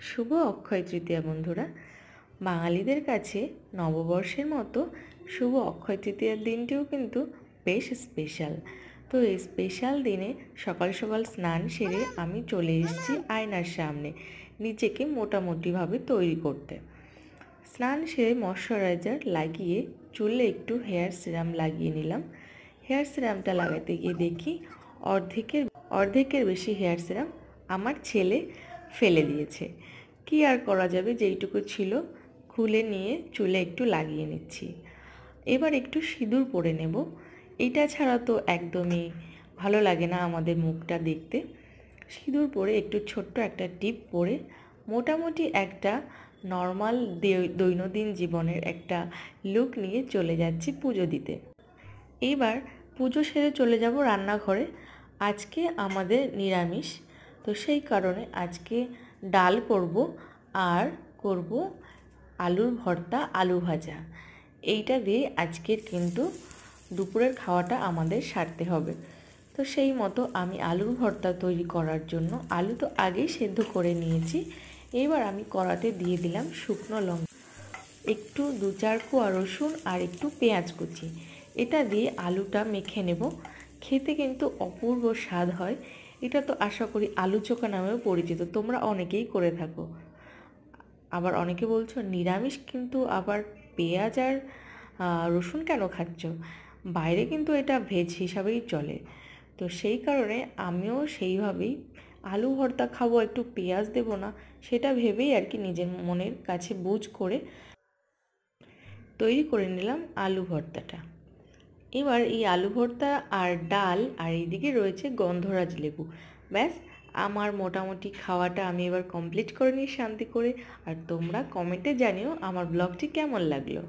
শুভ অক্ষয় তৃতীয়া বন্ধুরা। বাঙালিদের কাছে নববর্ষের মতো শুভ অক্ষয় তৃতীয়ার দিনটিও কিন্তু বেশ স্পেশাল। তো এই স্পেশাল দিনে সকাল সকাল স্নান সেরে আমি চলে এসেছি আয়নার সামনে নিজেকে মোটামুটিভাবে তৈরি করতে। স্নান সেরে ময়শ্চারাইজার লাগিয়ে চুলে একটু হেয়ার সিরাম লাগিয়ে নিলাম। হেয়ার সিরামটা লাগাতে গিয়ে দেখি অর্ধেকের বেশি হেয়ার সিরাম আমার ছেলে ফেলে দিয়েছে। কি আর করা যাবে, যেইটুকু ছিল খুলে নিয়ে চুলে একটু লাগিয়ে নিচ্ছি। এবার একটু সিঁদুর পরে নেব। এটা ছাড়া তো একদমই ভালো লাগে না আমাদের মুখটা দেখতে। সিঁদুর পরে একটু ছোট্ট একটা টিপ পরে মোটামুটি একটা নর্মাল দৈনন্দিন জীবনের একটা লুক নিয়ে চলে যাচ্ছি পুজো দিতে। এবার পুজো সেরে চলে যাব রান্নাঘরে। আজকে আমাদের নিরামিষ, তো সেই কারণে আজকে ডাল করব আর করব আলুর ভর্তা, আলু ভাজা। এইটা দিয়ে আজকের কিন্তু দুপুরের খাওয়াটা আমাদের সারতে হবে। তো সেই মতো আমি আলুর ভর্তা তৈরি করার জন্য আলু তো আগেই সেদ্ধ করে নিয়েছি। এবার আমি কড়াতে দিয়ে দিলাম শুকনো লঙ্কা, একটু 2-4 কোয়া রসুন আর একটু পেঁয়াজ কুচি। এটা দিয়ে আলুটা মেখে নেব। খেতে কিন্তু অপূর্ব স্বাদ হয়। এটা তো আশা করি আলু চোখা নামেও পরিচিত, তোমরা অনেকেই করে থাকো। আবার অনেকে বলছো নিরামিষ কিন্তু আবার পেঁয়াজ আর রসুন কেন খাচ্ছ? বাইরে কিন্তু এটা ভেজ হিসাবেই চলে। তো সেই কারণে আমিও সেইভাবেই আলু ভর্তা খাবো, একটু পেঁয়াজ দেবো না, সেটা ভেবেই আর কি নিজের মনের কাছে বুঝ করে তৈরি করে নিলাম আলু ভর্তাটা। এবার এই আলু ভর্তা আর ডাল আর এইদিকে রয়েছে গন্ধরাজ লেবু। ব্যাস, আমার মোটামুটি খাওয়াটা আমি এবার কমপ্লিট করে নিই শান্তি করে। আর তোমরা কমেন্টে জানিও আমার ব্লগটি কেমন লাগলো।